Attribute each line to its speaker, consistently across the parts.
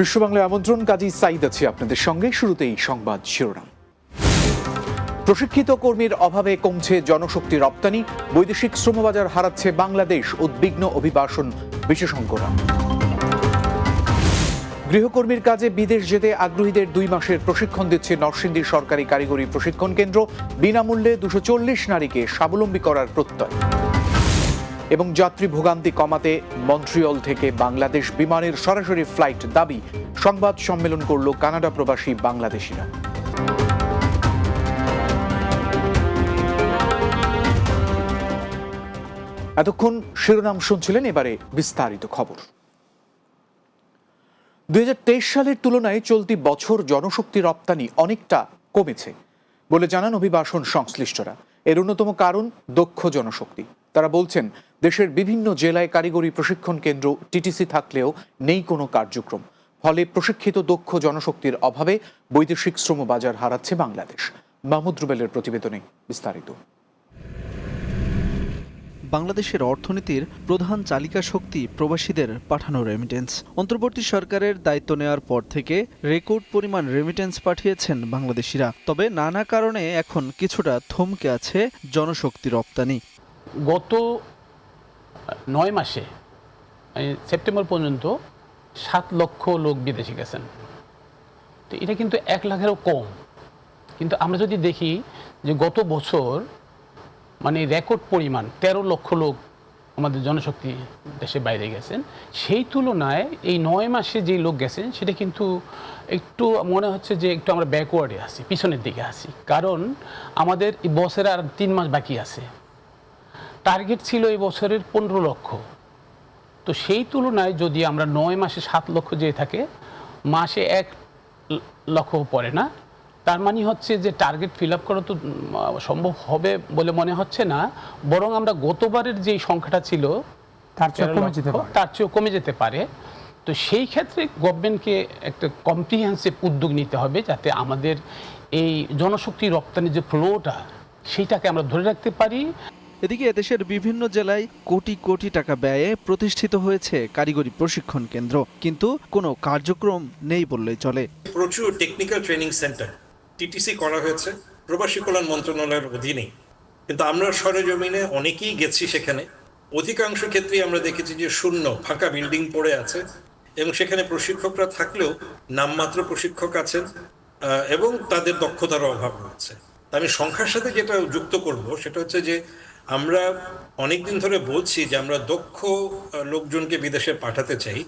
Speaker 1: বিশ্ব বাংলায় আমন্ত্রণ, কাজী সাইদ আছি আপনাদের সঙ্গে। শুরুতেই সংবাদ শিরোনাম। প্রশিক্ষিত কর্মীর অভাবে কমছে জনশক্তি রপ্তানি, বৈদেশিক শ্রমবাজার হারাচ্ছে বাংলাদেশ, উদ্বিগ্ন অভিবাসন বিশেষজ্ঞরা। গৃহকর্মীর কাজে বিদেশ যেতে আগ্রহীদের 2 মাসের প্রশিক্ষণ দিচ্ছে নরসিংদীর সরকারি কারিগরি প্রশিক্ষণ কেন্দ্র। বিনামূল্যে 240 নারীকে স্বাবলম্বী করার প্রত্যয়। এবং যাত্রী ভোগান্তি কমাতে মন্ট্রিয়ল থেকে বাংলাদেশ বিমানের সরাসরি ফ্লাইট দাবি। সংবাদ সম্মেলন করল কানাডা প্রবাসী বাংলাদেশিরা। এতক্ষণ শিরোনাম শুনছিলেন, এবারে বিস্তারিত খবর। 2023 সালের তুলনায় চলতি বছর জনশক্তি রপ্তানি অনেকটা কমেছে বলে জানান অভিবাসন সংশ্লিষ্টরা। এর অন্যতম কারণ দক্ষ জনশক্তি। তারা বলছেন, দেশের বিভিন্ন জেলায় কারিগরি প্রশিক্ষণ কেন্দ্র টিটিসি থাকলেও নেই কোনো কার্যক্রম। ফলে প্রশিক্ষিত দক্ষ জনশক্তির অভাবে বৈদেশিক শ্রমবাজার হারাচ্ছে বাংলাদেশ। মাহমুদ রুবেলের প্রতিবেদনে বিস্তারিত।
Speaker 2: বাংলাদেশের অর্থনীতির প্রধান চালিকা শক্তি প্রবাসীদের পাঠানো রেমিটেন্স। অন্তর্বর্তী সরকারের দায়িত্ব নেওয়ার পর থেকে রেকর্ড পরিমাণ রেমিটেন্স পাঠিয়েছেন বাংলাদেশিরা। তবে নানা কারণে এখন কিছুটা থমকে আছে জনশক্তি রপ্তানি।
Speaker 3: গত 9 মাসে সেপ্টেম্বর পর্যন্ত 7 লক্ষ লোক বিদেশে গেছেন। তো এটা কিন্তু 1 লাখেরও কম। কিন্তু আমরা যদি দেখি যে গত বছর রেকর্ড পরিমাণ 13 লক্ষ লোক আমাদের জনশক্তি দেশে বাইরে গেছেন, সেই তুলনায় এই 9 মাসে যে লোক গেছেন সেটা কিন্তু একটু মনে হচ্ছে যে একটু আমরা ব্যাকওয়ার্ডে আছি, পিছনের দিকে আছি। কারণ আমাদের এই বছরে আর 3 মাস বাকি আছে। টার্গেট ছিল এই বছরের 15 লক্ষ। তো সেই তুলনায় যদি আমরা 9 মাসে 7 লক্ষ যেয়ে থাকে, মাসে 1 লক্ষ পড়ে না, তার মানে হচ্ছে যে টার্গেট ফিল আপ করা তো সম্ভব হবে বলে মনে হচ্ছে না। বরং আমরা গতবারের যে সংখ্যাটা ছিল তার চেয়েও কমে যেতে পারে। তো সেই ক্ষেত্রে গভর্নমেন্টকে একটা কম্প্রিহেন্সিভ উদ্যোগ নিতে হবে, যাতে আমাদের এই জনশক্তি রপ্তানির যে ফ্লোটা সেইটাকে আমরা ধরে রাখতে পারি।
Speaker 2: এদিকে দেশের বিভিন্ন জেলায় কোটি কোটি টাকা ব্যয়ে প্রতিষ্ঠিত হয়েছে কারিগরি প্রশিক্ষণ কেন্দ্র, কিন্তু কোনো কার্যক্রম নেই বললেই চলে।
Speaker 4: প্রচুর টেকনিক্যাল ট্রেনিং সেন্টার টিটিসি করা হয়েছে প্রবাসী কল্যাণ মন্ত্রণালয়ের অধীনে, কিন্তু আমরা সরেজমিনে অনেকেই গেছি সেখানে। অধিকাংশ ক্ষেত্রেই আমরা দেখেছি যে শূন্য ফাঁকা বিল্ডিং পড়ে আছে, এবং সেখানে প্রশিক্ষকরা থাকলেও নামমাত্র প্রশিক্ষক আছেন এবং তাদের দক্ষতার অভাব রয়েছে। আমি সংখ্যার সাথে যেটা যুক্ত করব সেটা হচ্ছে যে আমরা অনেকদিন ধরে বলছি যে আমরা দক্ষ লোকজনকে বিদেশে পাঠাতে চাই।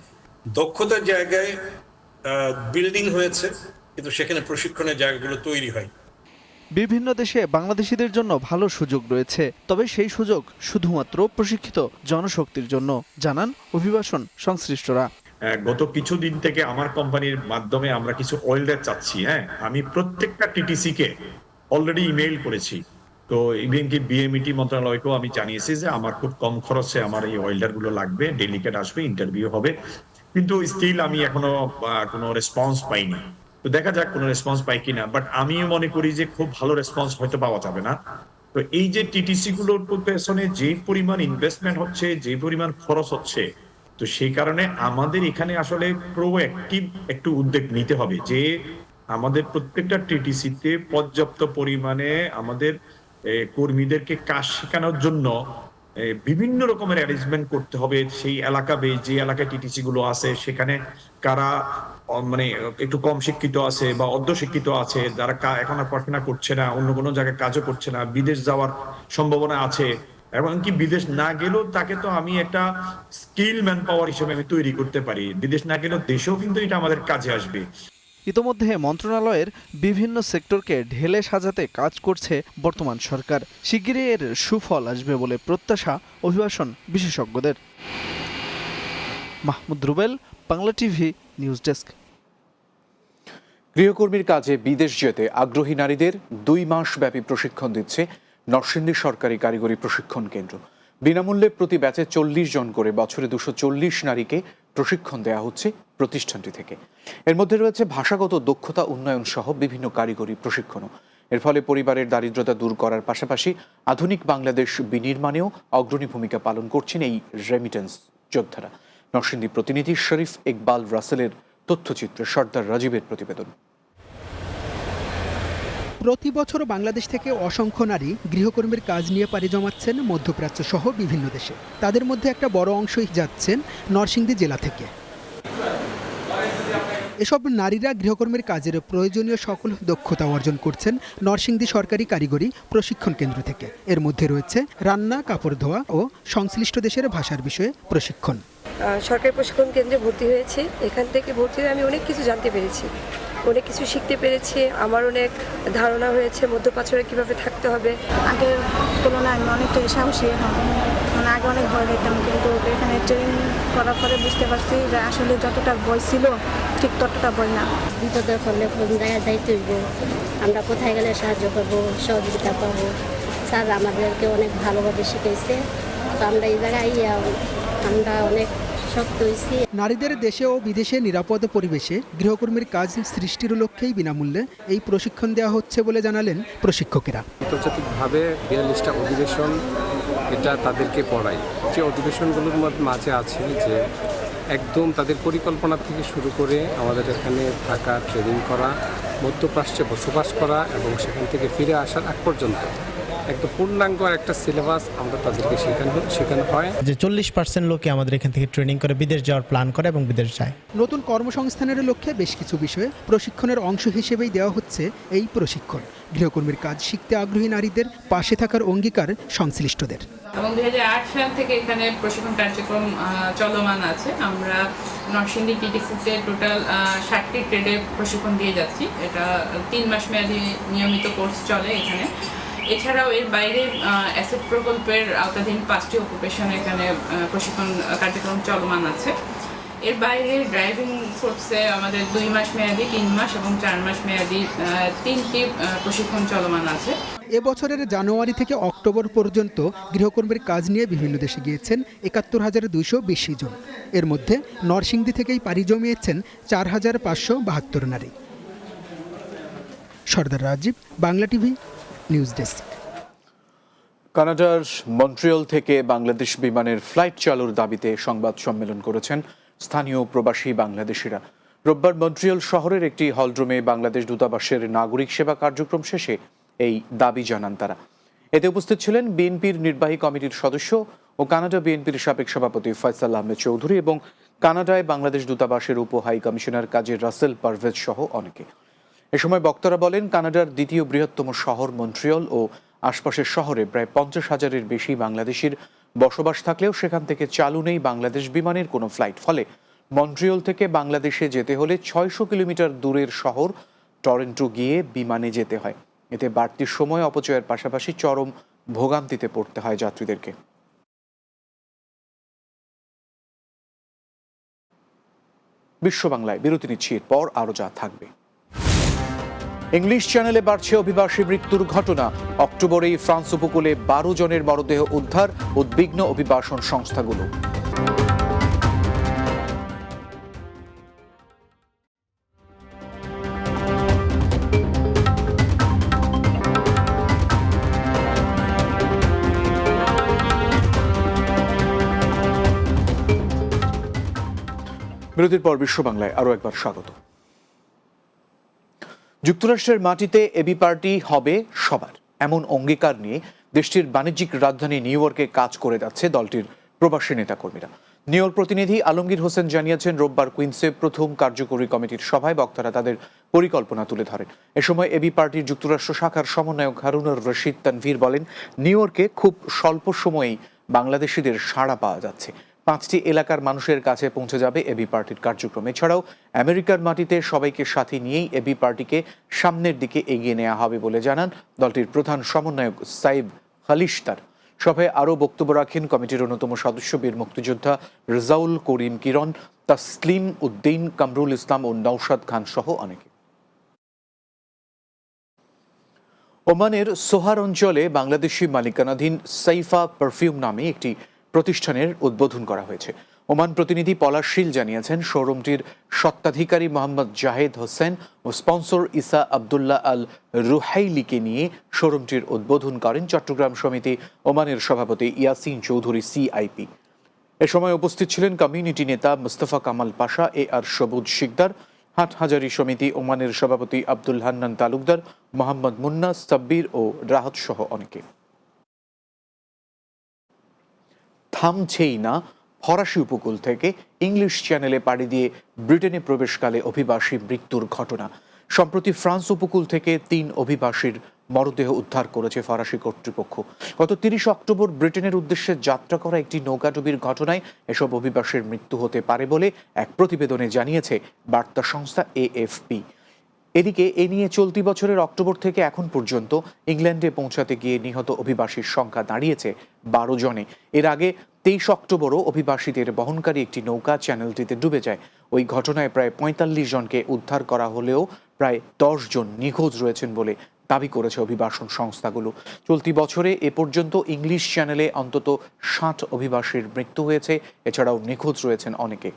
Speaker 4: দক্ষতার জায়গায় বিল্ডিং হয়েছে, কিন্তু সেখানে প্রশিক্ষণের জায়গাগুলো তৈরি হয়।
Speaker 2: বিভিন্ন দেশে বাংলাদেশিদের জন্য ভালো সুযোগ রয়েছে, তবে সেই সুযোগ শুধুমাত্র প্রশিক্ষিত জনশক্তির জন্য, জানান অভিবাসন সংশ্লিষ্টরা।
Speaker 5: গত কিছুদিন থেকে আমার কোম্পানির মাধ্যমে আমরা কিছু ওয়েল্ডার চাচ্ছি। আমি প্রত্যেকটা টিটিসি কে অলরেডি ইমেইল করেছি। তো ইভেন কি বিএমইটি মন্ত্রণালয়কেও আমি জানিয়েছি যে আমার খুব কম খরচে আমার এই ওয়েল্ডার গুলো লাগবে, ডেলিগেট আসবে, ইন্টারভিউ হবে, কিন্তু স্টিল আমি এখনো কোনো রেসপন্স পাইনি। তো দেখা যাক কোনো রেসপন্স পাই কিনা, বাট আমি মনে করি যে খুব ভালো রেসপন্স হয়তো পাওয়া যাবে না। তো এই যে টিটিসি গুলোর পেছনে যে পরিমাণ ইনভেস্টমেন্ট হচ্ছে, যে পরিমাণ খরচ হচ্ছে, তো সেই কারণে আমাদের এখানে আসলে প্রোঅ্যাক্টিভ একটু উদ্যোগ নিতে হবে যে আমাদের প্রত্যেকটা টিটিসিতে পর্যাপ্ত পরিমাণে আমাদের কর্মীদেরকে কাজ শেখানোর জন্য বিভিন্ন রকমের অ্যারেঞ্জমেন্ট করতে হবে। সেই এলাকা যে এলাকায় টিটিসি গুলো আছে সেখানে কারা একটু কম শিক্ষিত আছে বা অর্ধ শিক্ষিত আছে, যারা এখন আর পড়াশোনা করছে না, অন্য কোনো জায়গায় কাজও করছে না, বিদেশ যাওয়ার সম্ভাবনা আছে, এবং কি বিদেশ না গেলেও তাকে তো আমি একটা স্কিল ম্যান পাওয়ার হিসেবে আমি তৈরি করতে পারি। বিদেশ না গেলেও দেশেও কিন্তু এটা আমাদের কাজে আসবে।
Speaker 2: ইতোমধ্যে মন্ত্রণালয়ের বিভিন্ন সেক্টরকে ঢেলে সাজাতে কাজ করছে বর্তমান সরকার। শিগগিরই এর সুফল আসবে বলে প্রত্যাশা অভিবাসন বিশেষজ্ঞদের। Mahmud Rubel, Bangla TV, news desk.
Speaker 1: গৃহকর্মীর কাজে বিদেশ যেতে আগ্রহী নারীদের 2 মাস ব্যাপী প্রশিক্ষণ দিচ্ছে নরসিংদী সরকারি কারিগরি প্রশিক্ষণ কেন্দ্র। বিনামূল্যে প্রতি ব্যাচে 40 জন করে বছরে 240 নারীকে প্রশিক্ষণ দেওয়া হচ্ছে প্রতিষ্ঠানটি থেকে। এর মধ্যে রয়েছে ভাষাগত দক্ষতা উন্নয়ন সহ বিভিন্ন কারিগরি প্রশিক্ষণও। এর ফলে পরিবারের দারিদ্রতা দূর করার পাশাপাশি আধুনিক বাংলাদেশ বিনির্মাণেও অগ্রণী ভূমিকা পালন করছেন এই রেমিটেন্স যোদ্ধারা। নরসিংদী প্রতিনিধি শরীফ ইকবাল রাসেলের তথ্যচিত্রে সর্দার রাজীবের প্রতিবেদন।
Speaker 6: প্রতি বছর বাংলাদেশ থেকে অসংখ্য নারী গৃহকর্মীর কাজ নিয়ে পাড়ি জমাচ্ছেন মধ্যপ্রাচ্য সহ বিভিন্ন দেশে। তাদের মধ্যে একটা বড় অংশই যাচ্ছেন নরসিংদী জেলা থেকে। এসব নারীরা গৃহকর্মীর কাজের প্রয়োজনীয় সকল দক্ষতা অর্জন করছেন নরসিংদী সরকারি কারিগরি প্রশিক্ষণ কেন্দ্র থেকে। এর মধ্যে রয়েছে রান্না, কাপড় ধোয়া ও সংশ্লিষ্ট দেশের ভাষার বিষয়ে প্রশিক্ষণ।
Speaker 7: সরকারি প্রশিক্ষণ কেন্দ্রে ভর্তি হয়েছি। এখান থেকে ভর্তি হয়ে আমি অনেক কিছু জানতে পেরেছি, অনেক কিছু শিখতে পেরেছি। আমার অনেক ধারণা হয়েছে মধ্যপ্রাচ্যে কীভাবে থাকতে হবে।
Speaker 8: আগের তুলনায় আমি অনেকটা সাহসী এখন, মানে আগে অনেক ভয় পেতাম, কিন্তু এখানে ট্রেনিং করার পরে বুঝতে পারছি যে আসলে যতটা ভয় ছিল ঠিক ততটা ভয় না।
Speaker 9: বিপদের ফলে কোন জায়গায় যাইতে হইব, আমরা কোথায় গেলে সাহায্য করবো, সহযোগিতা পাবো। স্যার আমাদেরকে অনেক ভালোভাবে শিখেছে, তো আমরা এই জায়গায় আমরা অনেক শক্ত হয়েছি।
Speaker 6: নারীদের দেশে ও বিদেশে নিরাপদ পরিবেশে গৃহকর্মীর কাজ সৃষ্টির লক্ষ্যেই বিনামূল্যে এই প্রশিক্ষণ দেওয়া হচ্ছে বলে জানালেন প্রশিক্ষকেরা।
Speaker 10: আন্তর্জাতিকভাবে 42টা অধিবেশন এটা তাদেরকে পড়ায়। যে অধিবেশনগুলোর মাঝে আছে যে একদম তাদের পরিকল্পনা থেকে শুরু করে আমাদের এখানে থাকা, ট্রেনিং করা, মধ্যপ্রাচ্যে বসবাস করা এবং সেখান থেকে ফিরে আসার আগ পর্যন্ত একদম পূর্ণাঙ্গ একটা সিলেবাস আমরা তাদেরকে শেখানো হয়।
Speaker 11: যে 40% লোকে আমাদের এখান থেকে ট্রেনিং করে বিদেশ যাওয়ার প্ল্যান করে এবং বিদেশ যায়।
Speaker 6: নতুন কর্মসংস্থানের লক্ষ্যে বেশ কিছু বিষয়ে প্রশিক্ষণের অংশ হিসেবেই দেওয়া হচ্ছে এই প্রশিক্ষণ। গৃহকর্মীর কাজ শিখতে আগ্রহী নারীদের পাশে থাকার অঙ্গীকার সংশ্লিষ্টদের।
Speaker 12: এবং 2008 সাল থেকে এখানে প্রশিক্ষণ কার্যক্রম চলমান আছে। আমরা নরসিংদী টিটিসিতে টোটাল 60টি ট্রেডে প্রশিক্ষণ দিয়ে যাচ্ছি। এটা 3 মাস মেয়াদী নিয়মিত কোর্স চলে এখানে। এছাড়াও এর বাইরে অ্যাসেট প্রকল্পের আওতাধীন 5টি অকুপেশন এখানে প্রশিক্ষণ কার্যক্রম চলমান আছে। এর বাইরে ড্রাইভিং কোর্সে আমাদের 2 মাস মেয়াদী, 3 মাস এবং 4 মাস মেয়াদী 3টি প্রশিক্ষণ চলমান আছে।
Speaker 6: এবছরের জানুয়ারি থেকে অক্টোবর পর্যন্ত গৃহকর্মীর কাজ নিয়ে বিভিন্ন দেশে গিয়েছেন ৭১,২২০ জন। এর মধ্যে নরসিংদী থেকেই পাড়ি জমিয়েছেন ৪,৫৭২ নারী। Sardar Rajib, Bangla TV, news desk.
Speaker 1: কানাডার মন্ট্রিয়ল থেকে বাংলাদেশ বিমানের ফ্লাইট চালুর দাবিতে সংবাদ সম্মেলন করেছেন স্থানীয় প্রবাসী বাংলাদেশিরা। রোববার মন্ট্রিয়ল শহরের একটি হলরুমে বাংলাদেশ দূতাবাসের নাগরিক সেবা কার্যক্রম শেষে এই দাবি জানান তারা। এতে উপস্থিত ছিলেন বিএনপির নির্বাহী কমিটির সদস্য ও কানাডা বিএনপির সাবেক সভাপতি ফয়সাল আহমেদ চৌধুরী এবং কানাডায় বাংলাদেশ দূতাবাসের উপ হাই কমিশনার কাজী রাসেল পারভেজ সহ অনেকে। এ সময় বক্তারা বলেন, কানাডার দ্বিতীয় বৃহত্তম শহর মন্ট্রিয়ল ও আশপাশের শহরে প্রায় 50,000-এর বেশি বাংলাদেশির বসবাস থাকলেও সেখান থেকে চালু নেই বাংলাদেশ বিমানের কোনো ফ্লাইট। ফলে মন্ট্রিয়ল থেকে বাংলাদেশে যেতে হলে 600 কিলোমিটার দূরের শহর টরন্টো গিয়ে বিমানে যেতে হয়। এতে বাড়তি সময় অপচয়ের পাশাপাশি চরম ভোগান্তিতে পড়তে হয় যাত্রীদেরকে। বিশ্ব বাংলায় বিরতি নিচ্ছি, এরপর আরো যা থাকবে। ইংলিশ চ্যানেলে বাড়ছে অভিবাসী মৃত্যুর ঘটনা। অক্টোবরেই ফ্রান্স উপকূলে 12 জনের মরদেহ উদ্ধার, উদ্বিগ্ন অভিবাসন সংস্থাগুলো। বিরতির পর বিশ্ব বাংলায় আরো একবার স্বাগত। যুক্তরাষ্ট্রের মাটিতে এবি পার্টি হবে সবার, এমন অঙ্গীকার নিয়ে দেশটির বাণিজ্যিক রাজধানী নিউ ইয়র্কে কাজ করে যাচ্ছে দলটির প্রবাসী নেতাকর্মীরা। নিউ ইয়র্ক প্রতিনিধি আলমগীর হোসেন জানিয়েছেন, রোববার কুইন্সে প্রথম কার্যকরী কমিটির সভায় বক্তারা তাদের পরিকল্পনা তুলে ধরেন। এ সময় এবি পার্টির যুক্তরাষ্ট্র শাখার সমন্বয়ক হারুনুর রশিদ তানভীর বলেন, নিউ ইয়র্কে খুব স্বল্প সময়েই বাংলাদেশিদের সাড়া পাওয়া যাচ্ছে। 5টি এলাকার মানুষের কাছে পৌঁছে যাবে এবি পার্টির কার্যক্রম। এছাড়াও আমেরিকার মাটিতে সবাইকে সাথে নিয়েই এবি পার্টিকে সামনের দিকে এগিয়ে নেওয়া হবে বলে জানান দলটির প্রধান সমন্বয়ক সাইব খালিশতার। সভায় আরও বক্তব্য রাখেন কমিটির অন্যতম সদস্য বীর মুক্তিযোদ্ধা রেজাউল করিম কিরণ, তাসলিম উদ্দিন, কামরুল ইসলাম ও নওশাদ খান সহ অনেকে। ওমানের সোহার অঞ্চলে বাংলাদেশি মালিকানাধীন সাইফা পারফিউম নামে একটি প্রতিষ্ঠানের উদ্বোধন করা হয়েছে। ওমান প্রতিনিধি পলাশ শীল জানিয়েছেন, শোরুমটির স্বত্বাধিকারী মোহাম্মদ জাহেদ হোসেন ও স্পন্সর ইসা আবদুল্লাহ আল রুহাইলিকে নিয়ে শোরুমটির উদ্বোধন করেন চট্টগ্রাম সমিতি ওমানের সভাপতি ইয়াসিন চৌধুরী সিআইপি। এ সময় উপস্থিত ছিলেন কমিউনিটি নেতা মুস্তফা কামাল পাশা, এ আর সবুজ শিকদার, হাটহাজারী সমিতি ওমানের সভাপতি আব্দুল হান্নান তালুকদার, মোহাম্মদ মুন্না, সাব্বির ও রাহাত সহ অনেকে। থামছেই না ফরাসি উপকূল থেকে ইংলিশ চ্যানেলে পাড়ি দিয়ে ব্রিটেনে প্রবেশকালে অভিবাসী মৃত্যুর ঘটনা। সম্প্রতি ফ্রান্স উপকূল থেকে 3 অভিবাসীর মরদেহ উদ্ধার করেছে ফরাসি কর্তৃপক্ষ। গত 30 অক্টোবর ব্রিটেনের উদ্দেশ্যে যাত্রা করা একটি নৌকাডুবির ঘটনায় এসব অভিবাসীর মৃত্যু হতে পারে বলে এক প্রতিবেদনে জানিয়েছে বার্তা সংস্থা AFP। এদিকে এ নিয়ে চলতি বছরের অক্টোবর থেকে এখন পর্যন্ত ইংল্যান্ডে পৌঁছাতে গিয়ে নিহত অভিবাসীর সংখ্যা দাঁড়িয়েছে 12 জনে। এর আগে 23 অক্টোবরও অভিবাসীদের বহনকারী একটি নৌকা চ্যানেলটিতে ডুবে যায়। ওই ঘটনায় প্রায় 45 জনকে উদ্ধার করা হলেও প্রায় 10 জন নিখোঁজ রয়েছেন বলে দাবি করেছে অভিবাসন সংস্থাগুলো। চলতি বছরে এ পর্যন্ত ইংলিশ চ্যানেলে অন্তত 60 অভিবাসীর মৃত্যু হয়েছে, এছাড়াও নিখোঁজ রয়েছেন অনেকে।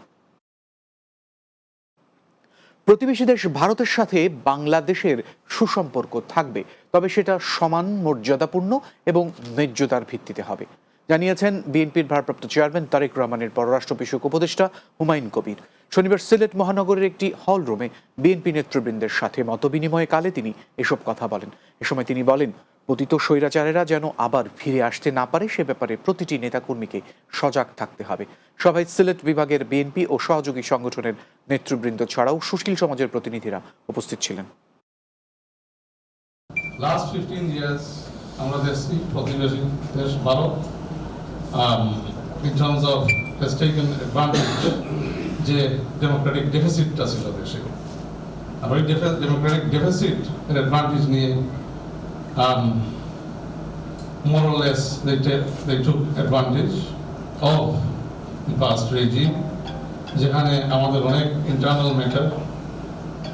Speaker 1: প্রতিবেশী দেশ ভারতের সাথে বাংলাদেশের সুসম্পর্ক থাকবে, তবে সেটা সমান মর্যাদাপূর্ণ এবং ন্যায্যতার ভিত্তিতে হবে, জানিয়েছেন বিএনপির ভারপ্রাপ্ত চেয়ারম্যান তারেক রহমানের পররাষ্ট্র বিষয়ক উপদেষ্টা হুমায়ুন কবির। শনিবার সিলেট মহানগরের একটি হল রুমে বিএনপি নেতৃবৃন্দের সাথে মতবিনিময়ে কালে তিনি এসব কথা বলেন। এ সময় তিনি বলেন, পতিত স্বৈরাচারেরা যেন আবার ফিরে আসতে না পারে সে ব্যাপারে প্রতিটি নেতাকর্মীকে সজাগ থাকতে হবে। সভায় সিলেট বিভাগের বিএনপি ও সহযোগী সংগঠনের নেতৃবৃন্দ ছাড়াও সুশীল সমাজের প্রতিনিধিরা উপস্থিত ছিলেন।
Speaker 13: লাস্ট 15 ইয়ার্স আমরা দেখছি প্রতিবেশী দেশ Bharat in terms of has taken advantage যে ডেমোক্রেটিক ডেফিসিটটা ছিল দেশে। আবার এই ডেমোক্রেটিক ডেফিসিট এর অ্যাডভান্টেজ নিয়ে more or less they took advantage of the past regime, যেখানে আমাদের অনেক internal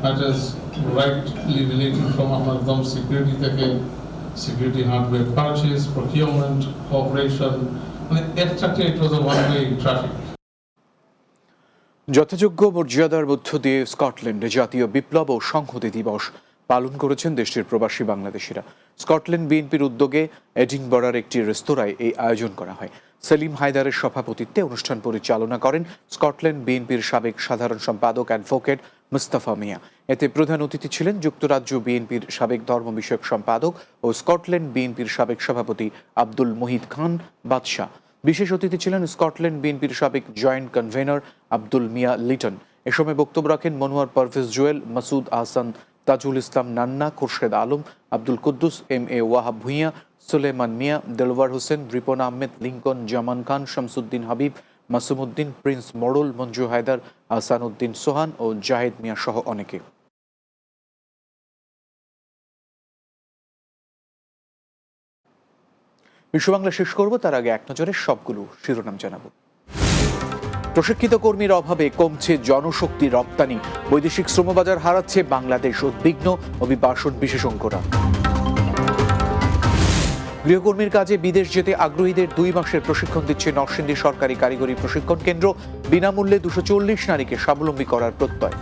Speaker 13: matters rightly relating from একদম সিকিউরিটি থেকে security hardware purchase, procurement, operation, মানে এর চারটে it was a one-way traffic.
Speaker 1: যথাযোগ্য মর্যাদার মধ্য দিয়ে স্কটল্যান্ডে জাতীয় বিপ্লব ও সংহতি দিবস পালন করেছেন দেশটির প্রবাসী বাংলাদেশিরা। স্কটল্যান্ড বিএনপির উদ্যোগে এডিনবরার একটি রেস্তোরাঁয় এই আয়োজন করা হয়। সেলিম হায়দারের সভাপতিত্বে অনুষ্ঠান পরিচালনা করেন স্কটল্যান্ড বিএনপির সাবেক সাধারণ সম্পাদক অ্যাডভোকেট মুস্তাফা মিয়া। এতে প্রধান অতিথি ছিলেন যুক্তরাজ্য বিএনপির সাবেক ধর্ম বিষয়ক সম্পাদক ও স্কটল্যান্ড বিএনপির সাবেক সভাপতি আব্দুল মুহিত খান বাদশাহ। বিশেষ অতিথি ছিলেন স্কটল্যান্ড বিএনপির সাবেক জয়েন্ট কনভেনর আব্দুল মিয়া লিটন। এ সময় বক্তব্য রাখেন মনোয়ার পারভেজ জুয়েল, মাসুদ আহসান, তাজুল ইসলাম নান্না, খোরশেদ আলম, আব্দুল কুদ্দুস, MA ওয়াহাব ভুঁইয়া, সুলেমান মিয়া, দেলওয়ার হোসেন, রিপন আহমেদ, লিঙ্কন, জামান খান, শামসুদ্দিন হাবিব, মাসুমউদ্দিন, প্রিন্স মোড়ল, মঞ্জু হায়দার, আহসানুদ্দিন সোহান ও জাহেদ মিয়া সহ অনেকে। বিশ্ব বাংলা শেষ করব, তার আগে এক নজরে সবগুলো শিরোনাম জানাবো। প্রশিক্ষিত কর্মীর অভাবে কমছে জনশক্তি রপ্তানি, বৈদেশিক শ্রমবাজার হারাচ্ছে বাংলাদেশ, উদ্বিগ্ন অভিবাসন বিশেষজ্ঞরা। গৃহকর্মীর কাজে বিদেশ যেতে আগ্রহীদের 2 মাসের প্রশিক্ষণ দিচ্ছে নরসিংদী সরকারি কারিগরি প্রশিক্ষণ কেন্দ্র, বিনামূল্যে 240 নারীকে স্বাবলম্বী করার প্রত্যয়।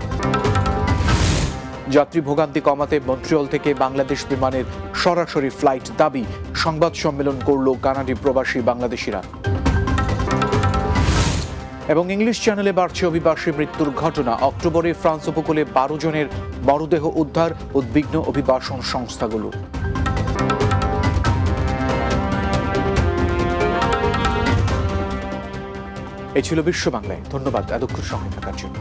Speaker 1: যাত্রী ভোগান্তি কমাতে মন্ট্রিয়ল থেকে বাংলাদেশ বিমানের সরাসরি ফ্লাইট দাবি, সংবাদ সম্মেলন করল কানাডি প্রবাসী বাংলাদেশিরা। এবং ইংলিশ চ্যানেলে বাড়ছে অভিবাসী মৃত্যুর ঘটনা, অক্টোবরে ফ্রান্স উপকূলে 12 জনের মরদেহ উদ্ধার, উদ্বিগ্ন অভিবাসন সংস্থাগুলো। এই ছিল বিশ্ব বাংলায়, ধন্যবাদ এতক্ষণ সঙ্গে থাকার জন্য।